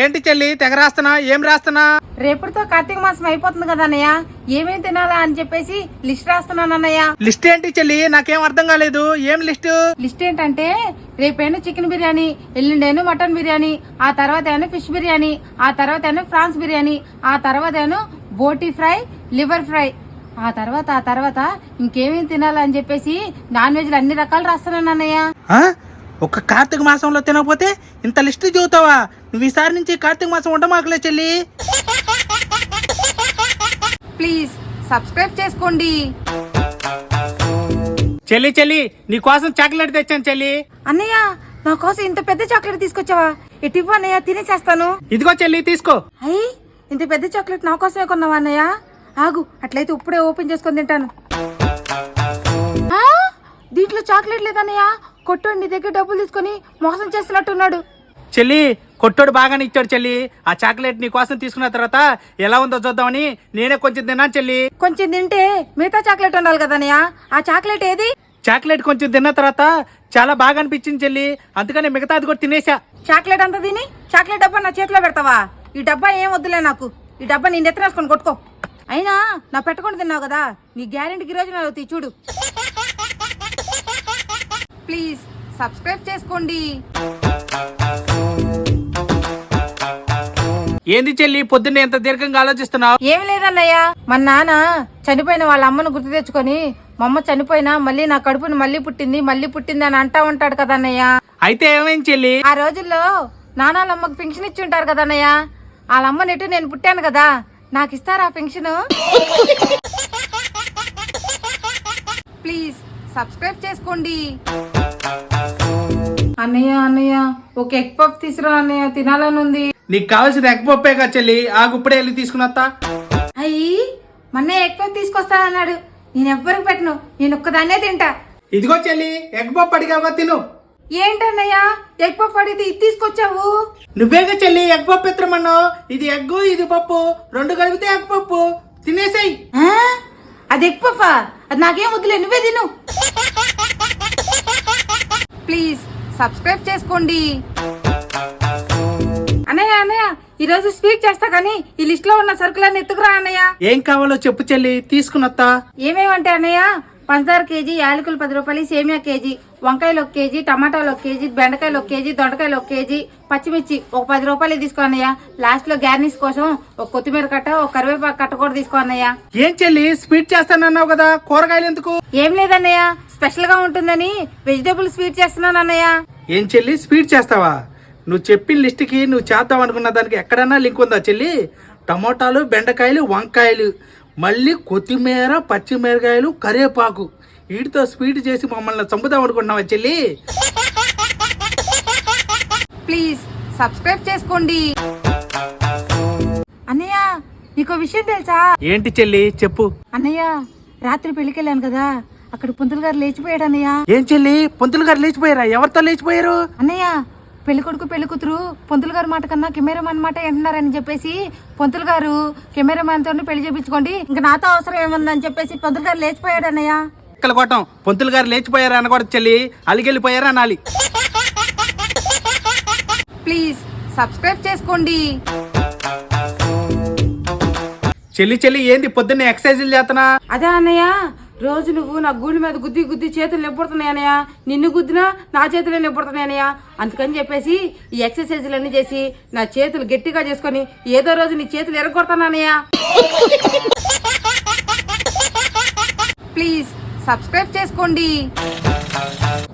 ఏంటి చెల్లి తెగ రాస్తున్నా? ఏం రాస్తున్నా? రేపటితో కార్తీక మాసం అయిపోతుంది కదా అన్నయ్య, ఏమేమి తినాలా అని చెప్పేసి లిస్ట్ రాస్తున్నాను అన్నయ్య. లిస్ట్ ఏంటి చెల్లి? నాకేం అర్థం కాలేదు. ఏం లిస్ట్? లిస్ట్ ఏంటంటే రేపేను చికెన్ బిర్యానీ, ఎల్లుండేను మటన్ బిర్యానీ, ఆ తర్వాత ఏమో ఫిష్ బిర్యానీ, ఆ తర్వాత ఏమో ఫ్రాన్స్ బిర్యానీ, ఆ తర్వాత ఏమో బోటీ ఫ్రై, లివర్ ఫ్రై, ఆ తర్వాత ఇంకేమేమి తినాలని చెప్పేసి నాన్ వెజ్ అన్ని రకాలు రాస్తున్నాను అన్నయ్య. ఒక కార్తీక మాసంలో తినకపోతే ఇంత లిస్ట్ చదువుతావా? నువ్వు ఈసారి నుంచి కార్తీక మాసం ఉండమాకలే చెల్లి. ప్లీజ్ సబ్స్క్రైబ్ చేసుకోండి. చెల్లి నీ కోసం చాక్లెట్ తెచ్చాను చెల్లి. అన్నయ్య నా కోసం ఇంత పెద్ద చాక్లెట్ తీసుకొచ్చావా? ఎటు అన్నయ్య, తినేసేస్తాను. ఇదిగో చెల్లి తీసుకో. అయ్యి ఇంత పెద్ద చాక్లెట్ నా కోసమే కొన్నావా అన్నయ్య? ఆగు, అట్లయితే ఇప్పుడే ఓపెన్ చేసుకొని తింటాను. దీంట్లో చాక్లెట్ లేదన్నయ్య, కొట్టోడు నీ దగ్గర డబ్బులు తీసుకొని మోసం చేస్తున్నట్టున్నాడు. చెల్లి కొట్టోడు బాగానే ఇచ్చాడు చెల్లి. ఆ చాక్లెట్ నీ కోసం తీసుకున్న తర్వాత ఎలా ఉందో చూద్దామని నేనే కొంచెం తిన్నాను చెల్లి. కొంచెం తింటే మిగతా చాక్లెట్ ఉండాలి కదన్నయ్య, ఆ చాక్లెట్ ఏది? చాక్లెట్ కొంచెం తిన్న తర్వాత చాలా బాగా అనిపించింది చెల్లి, అందుకని మిగతాది కూడా తినేసా. చాక్లెట్ అంతా తిని చాక్లెట్ డబ్బా నా చేతిలో పెడతావా? ఈ డబ్బా ఏం వద్దులే నాకు, ఈ డబ్బా నేను ఎత్తనేసుకొని కొట్టుకో. అయినా నా పెట్టకుండా తిన్నావు కదా, నీ గ్యారెంటీకి రోజు నా చూడు. ప్లీజ్ సబ్స్క్రైబ్ చేసుకోండి. ఏంది చెల్లి పొద్దున్నే ఎంత దీర్ఘంగా ఆలోచిస్తున్నావు? ఏం లేదన్నయ్య, మన నాన్న చనిపోయిన వాళ్ళ అమ్మను గుర్తు తెచ్చుకొని మా అమ్మ చనిపోయినా మళ్ళీ నా కడుపుని మళ్ళీ పుట్టింది అని అంటా ఉంటాడు కదన్నయ్య. అయితే ఏమైంది చెల్లి? ఆ రోజుల్లో నాన్నల అమ్మకు పెన్షన్ ఇచ్చి ఉంటారు కదన్నయ్య, వాళ్ళ అమ్మ నెట్టు నేను పుట్టాను కదా, నాకు ఇస్తారా పెన్షన్? ప్లీజ్ సబ్స్క్రైబ్ చేసుకోండి. అన్నయ్య ఒక ఎగ్ పఫ్ తీసురా అన్నయ్య, తినాలని ఉంది. నీకు కావాల్సిన ఎగ్ పప్పే కదా చెల్లి, ఆగుప్పుడే వెళ్ళి తీసుకున్నా. అయ్యి మొన్నే ఎగ్ పఫ్ తీసుకొస్తానన్నాడు, నేను ఎవ్వరికి పెట్టను, నేను ఒక్కదాన్నే తింటా. ఇదిగో చెల్లి ఎగ్ పప్పు అడిగావా, తిను. ఏంటన్నయ్య ఎగ్ పఫ్ అడిగితే ఇది తీసుకొచ్చావు? నువ్వేగా చెల్లి ఎగ్ పప్పు ఎత్తమన్నావు. ఇది ఎగ్ ఇది పప్పు రెండు కలిపితే ఎగ్ పప్పు, తినేసాయి. అది ఎగ్ పఫ్? అది నాకేం వద్దులే, నువ్వే తిను. ప్లీజ్ సబ్స్క్రైబ్ చేసుకోండి. అన్నయ్య ఈరోజు స్వీట్ చేస్తా కానీ ఈ లిస్ట్ లో ఉన్న సరుకులన్నీ ఎత్తుకురా అన్నయ్య. ఏం కావాలో చెప్పు చెల్లి, తీసుకున్నత్తా. ఏమేమంటే అన్నయ్య, పంచదార కేజీ, యాలకులు 10 రూపాయలు, సేమియా కేజీ, వంకాయలు 1 కేజీ, టమాటాలు 1 కేజీ, బెండకాయలు 1 కేజీ, దొండకాయలు 1 కేజీ, పచ్చిమిర్చి ఒక 10 రూపాయలు తీసుకో అన్నయ్య. లాస్ట్ లో గార్నిష్ కోసం ఒక కొత్తిమీర కట్ట, ఒక కరివేపాకు కట్ట కూడా తీసుకో అన్నయ్య. ఏం చెల్లి స్వీట్ చేస్తానన్నావు కదా, కూరగాయలు ఎందుకు? ఏం లేదన్నయ్య, స్పెషల్ గా ఉంటుందని వెజిటేబుల్ స్వీట్ చేస్తున్నాను అన్నయ్య. ఏం చెల్లి స్వీట్ చేస్తావా? నువ్వు చెప్పిన లిస్ట్ కి నువ్వు చేద్దాం అనుకున్న దానికి ఎక్కడన్నా లింక్ ఉందా చెల్లి? టమోటాలు, బెండకాయలు, వంకాయలు, మళ్ళీ కొత్తిమీర, పచ్చిమిరకాయలు, కరివేపాకు, వీటితో స్వీట్ చేసి మమ్మల్ని చంపుదాం అనుకుంటున్నావా చెల్లి? ప్లీజ్ సబ్స్క్రైబ్ చేసుకోండి. అన్నయ్య నీకో విషయం తెలుసా? ఏంటి చెల్లి చెప్పు. అన్నయ్య రాత్రి పెళ్లికెళ్ళాను కదా, అక్కడ పంతులు గారు లేచిపోయాడు అన్నయ్య. ఏం చెల్లి పంతులు గారు లేచిపోయారా? ఎవరితో లేచిపోయారు? అన్నయ్య పెళ్లి కొడుకు పెళ్లి కూతురు పంతులు గారు మాట కన్నా కెమెరామాన్ మాట వింటున్నారని చెప్పేసి పంతులు గారు కెమెరామాన్ తో పెళ్లి చేపించుకోండి, ఇంకా నాతో అవసరం ఏముందని చెప్పేసి పంతులు గారు లేచిపోయాడు అన్నయ్య. ఇక్కడ కొట్టం, పంతులు గారు లేచిపోయారా అనకూడదు చెల్లి, అలిగెళ్ళిపోయారా అనాలి. ప్లీజ్ సబ్స్క్రైబ్ చేసుకోండి. చెల్లి ఏంది పొద్దున్నే ఎక్సర్సైజులు చేస్తున్నా? అదే అన్నయ్య, రోజు నువ్వు నా గూడి మీద గుద్ది చేతులు నింపుతున్నాయి అన్నయ్య, నిన్ను గుద్దినా నా చేతులే నింపుతున్నాయి అన్నయ్య. అందుకని చెప్పేసి ఈ ఎక్సర్సైజులన్నీ చేసి నా చేతులు గట్టిగా చేసుకొని ఏదో రోజు నీ చేతులు ఎరగొడతాను అన్నయ్య. ప్లీజ్ సబ్స్క్రైబ్ చేసుకోండి.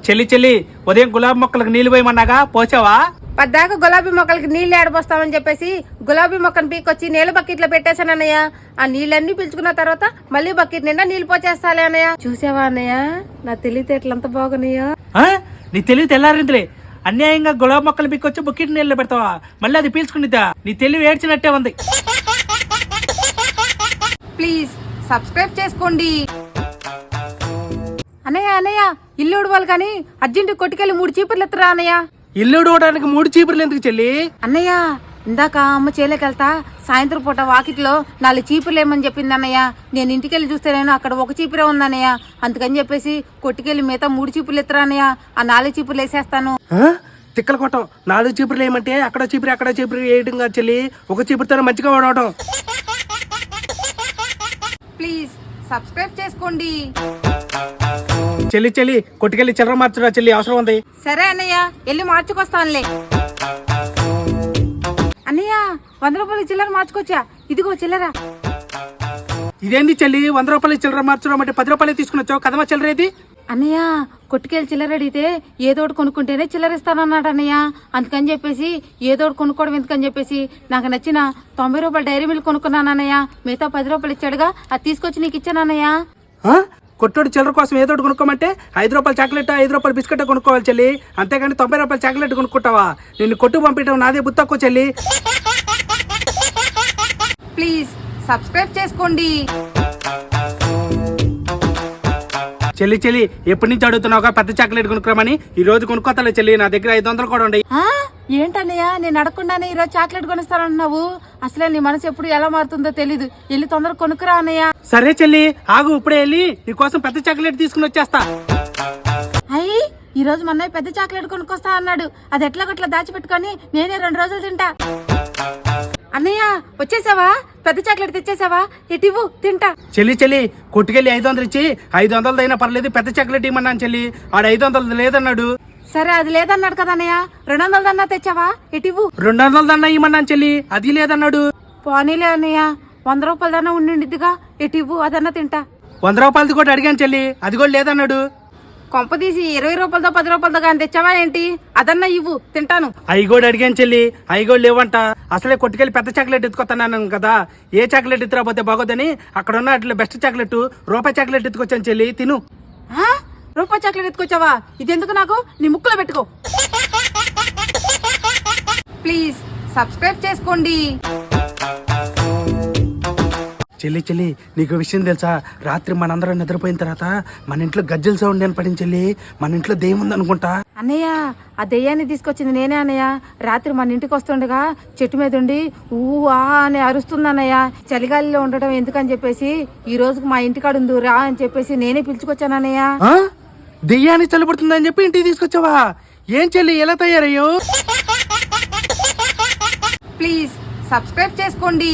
చెల్లి ఉదయం గులాబీ మొక్కలకు నీళ్లు పోయమన్నాగా, పోసావా? పద్దాక గులాబీ మొక్కలకి నీళ్లు ఏడబోస్తామని చెప్పేసి గులాబీ మొక్కను పీకొచ్చి నీళ్ళ బకెట్ లో పెట్టేశాను అన్నయ్య. ఆ నీళ్ళన్నీ పిలుచుకున్న తర్వాత మళ్ళీ బకెట్ నిండా నీళ్లు పోచేస్తాలే అన్నయ్య. చూసావా అన్నయ్య నా తెలివితేటలు ఎంత బాగున్నాయో? నీ తెలివి తెల్లారిందిలే. అన్యాయంగా గులాబీ మొక్కలు పీకొచ్చి బకెట్ నీళ్ళు పెడతావా? మళ్ళీ అది పీల్చుకునిద్దా? నీ తెలివి ఏడ్చినట్టే ఉంది. ప్లీజ్ సబ్స్క్రైబ్ చేసుకోండి. అన్నయ్య ఇల్లు ఉడవాలి కానీ అర్జెంట్ కొట్టుకెళ్ళి 3 చీపుర్లు ఎత్తురా అన్నయ్య. ఇల్లు ఉడవడానికి 3 చీపుర్లు ఎందుకు చెల్లి? అన్నయ్య ఇందాక అమ్మ చేలేకెళ్తా సాయంత్రం పూట వాకిట్లో 4 చీపుర్లు ఏమని చెప్పింది అన్నయ్య. నేను ఇంటికెళ్ళి చూస్తే నేను అక్కడ 1 చీపురే ఉందన్నయ్య. అందుకని చెప్పేసి కొట్టుకెళ్ళి మిగతా 3 చీపుర్లు ఎత్తురా అన్నయ్య. ఆ 4 చీపుర్లు వేసేస్తాను. తిక్కల కొట్టం 4 చీపురులు వేయమంటే అక్కడ చీపురు వేయడం కాదు చెల్లి, ఒక చీపురుతో మంచిగా వాడవటం. ప్లీజ్ సబ్స్క్రైబ్ చేసుకోండి. చెల్లి కొట్టుకెళ్ళి చిల్లర మార్చురా చెల్లి, అవసరం ఉంది. సరే అన్నయ్య, వెళ్ళి మార్చుకొస్తానులే. అన్నయ్య 100 రూపాయలు చిల్లర మార్చుకోవచ్చా? ఇదిగో చిల్లర. ఇదేంది చెల్లి 100 రూపాయలు చిల్లర మార్చడం అంటే 10 రూపాయలు తీసుకుని వచ్చావు కదమ్మా చిల్లర ఏది? అన్నయ్య కొట్టుకెళ్ళి చిల్లర అడిగితే ఏదో ఒకటి కొనుక్కుంటేనే చిల్లర ఇస్తానన్నాడు అన్నయ్య. అందుకని చెప్పేసి ఏదో ఒకటి కొనుక్కోవడం ఎందుకని చెప్పేసి నాకు నచ్చిన 90 రూపాయలు డైరీ మిల్క్ కొనుక్కున్నాను అన్నయ్య. మిగతా 10 రూపాయలు ఇచ్చాడుగా, అది తీసుకొచ్చి నీకు ఇచ్చాను అన్నయ్య. కొట్టోడు చిల్లర కోసం ఏదో ఒకటి కొనుక్కోమంటే 5 రూపాయలు చాక్లెట్ 5 రూపాయలు బిస్కెట్ కొనుక్కోవాలి చెల్లి, అంతేగాని 90 రూపాయలు చాక్లెట్ కొనుక్కుంటావా? నిన్ను కొట్టు పంపించడం నాదే బుద్ధి తక్కువ చెల్లి. ప్లీజ్ సబ్స్క్రైబ్ చేసుకోండి. చెల్లి ఎప్పటి నుంచి అడుగుతున్నావు పెద్ద చాక్లెట్ కొనుక్కురామని? ఈ రోజు కొనుక్కోతలే చెల్లి, నా దగ్గర 500 కూడా ఉన్నాయి. ఏంటన్నయ్య నేను అడగకుండానే ఈరోజు చాక్లెట్ కొనిస్తానంటున్నావు? అసలే నీ మనసు ఎప్పుడు ఎలా మారుతుందో తెలీదు. వెళ్ళి తొందరగా కొనుక్కురా అన్నయ్య. సరే చెల్లి ఆగు, ఇప్పుడే వెళ్ళి నీకోసం పెద్ద చాక్లెట్ తీసుకుని వచ్చేస్తా. అయ్యి ఈ రోజు మా అన్నయ్య పెద్ద చాక్లెట్ కొనుక్కొస్తా అన్నాడు. అది ఎట్లాగట్లా దాచిపెట్టుకొని నేనే 2 రోజులు తింటా. అన్నయ్య వచ్చేసావా? పెద్ద చాక్లెట్ తెచ్చేసావా? ఇటివ్వు తింటా. చెల్లి కొట్టుకెళ్ళి 500 ఇచ్చి 500 అయినా పర్లేదు పెద్ద చాక్లెట్ ఇమ్మన్నాను చెల్లి, ఆడ 500 లేదన్నాడు. సరే అది లేదన్నాడు కదా అన్నయ్య. 200 దన్నా తెచ్చావా? ఇటివ్వు. 200 దన్నా ఇమ్మన్నాను చెల్లి, అది లేదన్నాడు. పోనీలే అన్నయ్య, 100 రూపాయల దన్నా ఉండిద్దిగా, ఇటివ్వు అదన్నా తింటా. 100 రూపాయలది కూడా అడిగాను చెల్లి, అది కూడా లేదన్నాడు. కొంప తీసి 20 రూపాయలతో 10 రూపాయలతో కానీ తెచ్చావా ఏంటి? అదన్నా ఇవ్వు తింటాను. అవి కూడా అడిగాను చెల్లి, అవి కూడా లేవంట. అసలే కొట్టుకెళ్ళి పెద్ద చాక్లెట్ ఎత్తుకొస్తాను కదా, ఏ చాక్లెట్ ఎత్తురాపోతే బాగోదని అక్కడ ఉన్న అట్లా బెస్ట్ చాక్లెట్ రూపాయి చాక్లెట్ ఎత్తుకొచ్చాను చెల్లి, తిను. రూపాయి చాక్లెట్ ఎత్తుకొచ్చావా? ఇది ఎందుకు నాకు? నీ ముక్కులో పెట్టుకో. ప్లీజ్ సబ్స్క్రైబ్ చేసుకోండి. చెల్లి నీకు విషయం తెలుసా? రాత్రి మనందరం నిద్రపోయిన తర్వాత మన ఇంట్లో గజ్జల సౌండ్ అని పడింది చెల్లి, మన ఇంట్లో దెయ్యం ఉందనుకుంటా. అన్నయ్య ఆ దెయ్యాన్ని తీసుకొచ్చింది నేనే అన్నయ్య. రాత్రి మన ఇంటికి వస్తుండగా చెట్టు మీద ఉండి అని అరుస్తుంది అన్నయ్య. చలిగాలిలో ఉండటం ఎందుకని చెప్పేసి ఈ రోజుకి మా ఇంటికాడ ఉంది రా అని చెప్పేసి నేనే పిలుచుకొచ్చాను అన్నయ్య. దెయ్యాన్ని చల్లబడుతుందని చెప్పి ఇంటికి తీసుకొచ్చావా? ఏం చెల్లి ఎలా తయారయ్యో? ప్లీజ్ సబ్స్క్రైబ్ చేసుకోండి.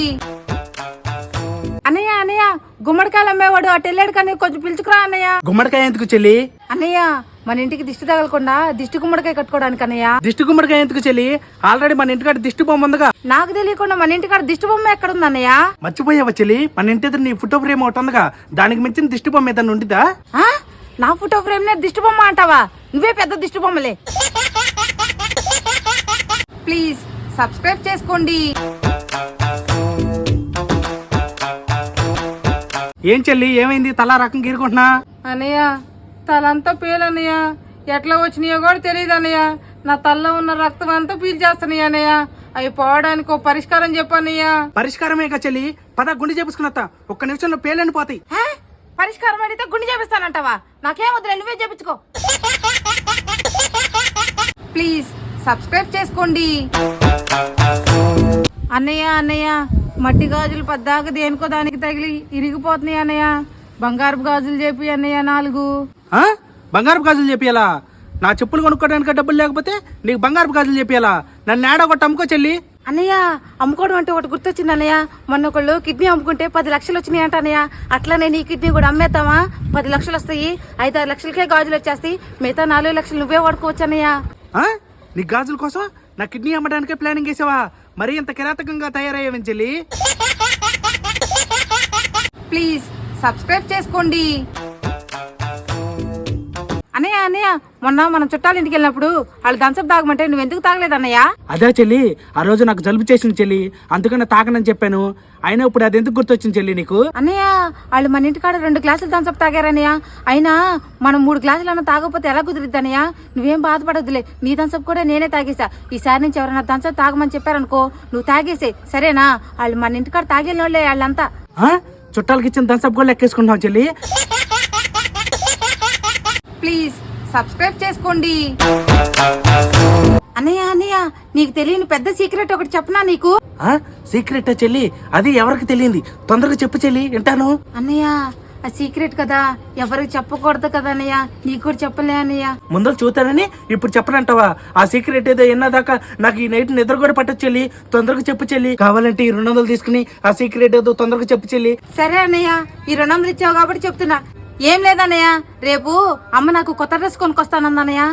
అన్నయ్య గుమ్మడికాయలు అమ్మేవాడు అటు వెళ్ళాడు కానీ కొంచెం పిలుచుకురా అన్నయ్య. గుమ్మడికాయ ఎందుకు చెల్లి? అన్నయ్య మన ఇంటికి దిష్టి తగలకుండా దిష్టి గుమ్మడికాయ కట్టుకోవడానికి అన్నయ్య. దిష్టి గుమ్మడికాయ ఎందుకు చెల్లి? ఆల్రెడీ మన ఇంటికాడ దిష్టి బొమ్మ ఉందిగా. నాకు తెలియకుండా మన ఇంటికాడ దిష్టి బొమ్మ ఎక్కడుంది అన్నయ్య? మర్చిపోయావా చెల్లి? మన ఇంటి ఎదురు నీ ఫోటో ఫ్రేమ్ ఒకటి ఉందిగా, దానికి మించిన దిష్టి బొమ్మ ఏదన్నా ఉండిదా? నా ఫోటో ఫ్రేమ్ దిష్టి బొమ్మ అంటావా? నువ్వే పెద్ద దిష్టి బొమ్మలే. ప్లీజ్ సబ్స్క్రైబ్ చేసుకోండి. ఏం చెల్లి ఏమైంది? తల రకం గీరుకుంటున్నా? అన్నయ్య తలంతా పీలన్నయ్య, ఎట్లా వచ్చినాయో కూడా తెలియదు అన్నయ్య. నా తలలో ఉన్న రక్తం అంతా పీల్చేస్తున్నాయి అన్నయ్య. అవి పోవడానికి ఒక పరిష్కారం చెప్పన్నయ్య. పరిష్కారమే కదా చెల్లి, పద గుండె చేపించుకున్నా, ఒక్క నిమిషంలో పేర్లని పోతాయి. పరిష్కారం అడిగితే గుండె చేపిస్తానంటావా? నాకేం వద్దులే, నువ్వే చేపించుకో. ప్లీజ్ సబ్స్క్రైబ్ చేసుకోండి. అన్నయ్య మట్టి గాజులు పద్దాక దేనికో దానికి తగిలి ఇరిగిపోతున్నాయి అన్నయ్య. బంగారపు గాజులు చెప్పి అన్నయ్య 4. బంగారపు గాజులు చెప్పియాలా? నా చెప్పులు కొనుక్కోవడానికి డబ్బులు లేకపోతే నీకు బంగారపు గాజులు చెప్పియాలా? నన్ను ఏడో ఒకటి అమ్ముకో చెల్లి. అన్నయ్య అమ్ముకోవడం అంటే ఒకటి గుర్తొచ్చింది అన్నయ్య. మొన్న ఒకళ్ళు కిడ్నీ అమ్ముకుంటే 10 లక్షలు వచ్చినాయి అంట అన్నయ్య. అట్లానే నీ కిడ్నీ కూడా అమ్మేద్దామా? 10 లక్షలు వస్తాయి, 5-6 లక్షలకే గాజులు వచ్చేస్తాయి, మిగతా 4 లక్షలు నువ్వే వాడుకోవచ్చు అన్నయ్య. నీ గాజుల కోసం నా కిడ్నీ అమ్మడానికే ప్లానింగ్ వేసావా? మరి ఇంత కిరాతకంగా తయారయ్యావని చెల్లి. ప్లీజ్ సబ్స్క్రైబ్ చేసుకోండి. అన్నయ్య మొన్న మనం చుట్టాల ఇంటికి వెళ్ళినప్పుడు వాళ్ళు థమ్సప్ తాగమంటే నువ్వు ఎందుకు తాగలేదు అన్నయ్య? అదే చెల్లి, ఆ రోజు నాకు జలుబు చేసింది చెల్లి, అందుకనే తాగనని చెప్పాను. అయినా ఇప్పుడు అది ఎందుకు గుర్తొచ్చింది చెల్లి నీకు? అన్నయ్య వాళ్ళు మన ఇంటికాడ 2 గ్లాసులు థమ్సప్ తాగారన్నయ్య. అయినా మనం 3 గ్లాసులు అన్న తాగకపోతే ఎలా కుదిరిద్ది అన్నయ్య? నువ్వేం బాధపడద్దులే, నీ థమ్సప్ కూడా నేనే తాగేసా. ఈసారి నుంచి ఎవరైనా థమ్సప్ తాగమని చెప్పారనుకో నువ్వు తాగేసే, సరేనా? వాళ్ళు మన ఇంటికాడ తాగేళ్ళ వాళ్ళే వాళ్ళంతా. చుట్టాలకి ఇచ్చిన థమ్సప్ కూడా లెక్కేసుకుంటున్నావు చెల్లి. ప్లీజ్ సబ్స్క్రైబ్ చేసుకోండి. అన్నయ్య నీకు తెలియని పెద్ద సీక్రెట్ ఒకటి చెప్పనా నీకు? సీక్రెట్ చెల్లి? అది ఎవరికి తెలియంది? తొందరగా చెప్పు చెల్లి, వింటాను. అన్నయ్య ఆ సీక్రెట్ కదా, ఎవరికి చెప్పకూడదు కదా అన్నయ్య, నీకు కూడా చెప్పలే అన్నయ్య. ముందు చూతానని ఇప్పుడు చెప్పనంటావా? ఆ సీక్రెట్ ఏదో ఎన్నదాకా నాకు ఈ నైట్ నిద్ర కూడా పట్టొచ్చు చెల్లి. తొందరగా చెప్పు చెల్లి. కావాలంటే ఈ 200 తీసుకుని ఆ సీక్రెట్ ఏదో తొందరగా చెప్పు చెల్లి. సరే అన్నయ్య, ఈ 200 ఇచ్చావు కాబట్టి చెప్తున్నా. ఏం లేదన్నయ్య, రేపు అమ్మ నాకు కొత్త డ్రెస్ కొనుక్కొస్తానందన్నయ్య.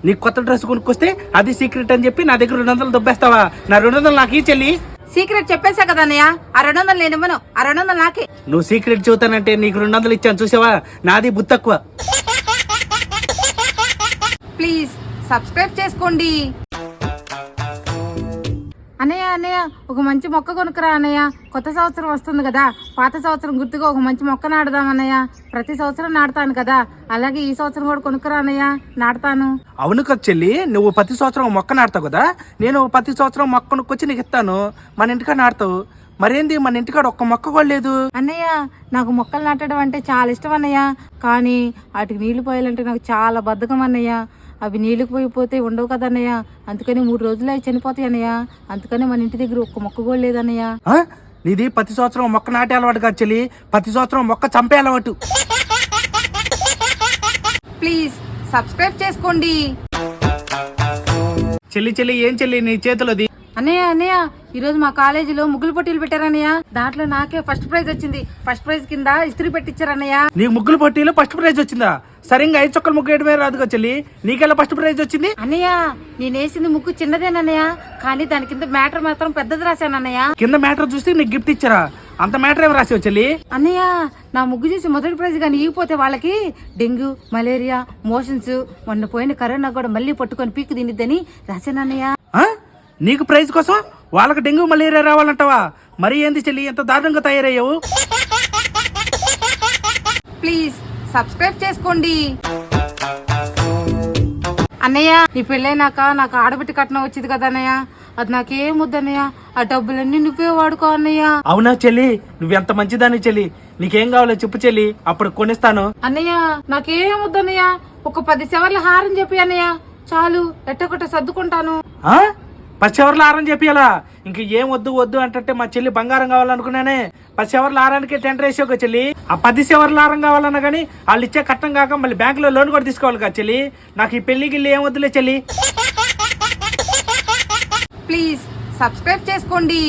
నీకు కొత్త డ్రెస్ కొనుక్కొస్తే అది సీక్రెట్ అని చెప్పి నా దగ్గర 200 దొబ్బేస్తావా? నా 200 నాకు ఈ చెల్లి. సీక్రెట్ చెప్పేశా కదా అన్నయ్య, ఆ 200 నేను ఇవ్వను, ఆ 200 నాకే. నువ్వు సీక్రెట్ చెబుతానంటే నీకు 200 ఇచ్చాను చూసావా? నాది బుద్ధి తక్కువ. ప్లీజ్ సబ్స్క్రైబ్ చేసుకోండి. అన్నయ్య అన్నయ్య, ఒక మంచి మొక్క కొనుక్కురా అన్నయ్య. కొత్త సంవత్సరం వస్తుంది కదా, పాత సంవత్సరం గుర్తుగా ఒక మంచి మొక్క నాటుదాం అన్నయ్య. ప్రతి సంవత్సరం నాటుతాను కదా, అలాగే ఈ సంవత్సరం కూడా కొనుక్కురా అన్నయ్య, నాటుతాను. అవును కదా చెల్లి, నువ్వు ప్రతి సంవత్సరం మొక్క నాటుతావు కదా, నేను ప్రతి సంవత్సరం మొక్క కొనుక్కొచ్చి నీకు ఇస్తాను. మన ఇంటికాడ నాటుతావు. మరేంది మన ఇంటికాడ ఒక్క మొక్క కూడా లేదు? అన్నయ్య, నాకు మొక్కలు నాటడం అంటే చాలా ఇష్టం అన్నయ్య, కానీ వాటికి నీళ్లు పోయాలంటే నాకు చాలా బద్ధకం అన్నయ్య. అవి నీళ్లు పోయిపోతే ఉండవు కదా అన్నయ్య, అందుకని 3 రోజులు అవి చనిపోతాయి అన్నయ్య. అందుకని మన ఇంటి దగ్గర ఒక్క మొక్క కూడా లేదన్నయ్య. నీది ప్రతి సంవత్సరం మొక్క నాటే అలవాటు కాదు చెల్లి, ప్రతి సంవత్సరం మొక్క చంపే అలవాటు. ప్లీజ్ సబ్స్క్రైబ్ చేసుకోండి. చెల్లి చెల్లి ఏం చెల్లి నీ చేతిలోది? అన్నయ్య అన్నయ్య, ఈరోజు మా కాలేజీలో ముగ్గులు పోటీలు పెట్టారన్నయ్య. దాంట్లో నాకే ఫస్ట్ ప్రైజ్ వచ్చింది. ఫస్ట్ ప్రైజ్ కింద ఇస్త్రీ పెట్టించారన్నయ్య. నీకు ముగ్గులు పోటీలో ఫస్ట్ ప్రైజ్ వచ్చిందా? సరిగ్గా 5 చుక్కలు ముగ్గు వేయడమే రాదుగా చెల్లి, నీకెలా ఫస్ట్ ప్రైజ్ వచ్చింది? అన్నయ్య, నేను వేసింది ముగ్గు చిన్నదేనన్నయ్య, కానీ దాని కింద మ్యాటర్ మాత్రం పెద్దది రాశానన్నయ్య. కింద మ్యాటర్ చూస్తే నీకు గిఫ్ట్ ఇచ్చారా? అంత మ్యాటర్ ఏమి రాసావు చెల్లి? అన్నయ్య, నా ముగ్గు చూసి మొదటి ప్రైజ్ కానీ ఇగిపోతే వాళ్ళకి డెంగ్యూ, మలేరియా, మోషన్స్, మొన్న పోయిన కరోనా కూడా మళ్ళీ పట్టుకొని పీక్కు తినిద్దని రాశానన్నయ్య. నీకు ప్రైజ్ కోసం వాళ్ళకి డెంగ్యూ మలేరియా రావాలంటావా? మరి ఏంది చెల్లి ఎంత దారుణంగా తయారయ్యావు? ప్లీజ్ సబ్స్క్రైబ్ చేసుకోండి. అన్నయ్య, నీ పెళ్ళైనాక నాకు ఆడబిట్టి కట్నం వచ్చింది కదా అన్నయ్య, అది నాకేం వద్దన్నయ్య. ఆ డబ్బులన్నీ నువ్వే వాడుకో అన్నయ్య. అవునా చెల్లి, నువ్వెంత మంచిదాన్ని చెల్లి. నీకేం కావాలో చెప్పు చెల్లి, అప్పుడు కొనిస్తాను. అన్నయ్య, నాకేం వద్దన్నయ్య, ఒక 10 సెవర్ల హారం చెప్పి అన్నయ్య, చాలు, ఎట్టొకట సర్దుకుంటాను. 10 సెవర్ల హారం చెప్పియాలా? ఇంక ఏం వద్దు వద్దు అంటే మా చెల్లి బంగారం కావాలనుకున్నానే. 10 సెవర్ల హారానికి టెండర్ వేసావు చెల్లి. ఆ 10 సెవర్ల హారం కావాలన్నా కానీ వాళ్ళు ఇచ్చే కట్నం కాక మళ్ళీ బ్యాంకులో లోన్ కూడా తీసుకోవాలి కదా చెల్లి. నాకు ఈ పెళ్లి గిల్లి ఏం వద్దులే చెల్లి. ప్లీజ్ సబ్స్క్రైబ్ చేసుకోండి.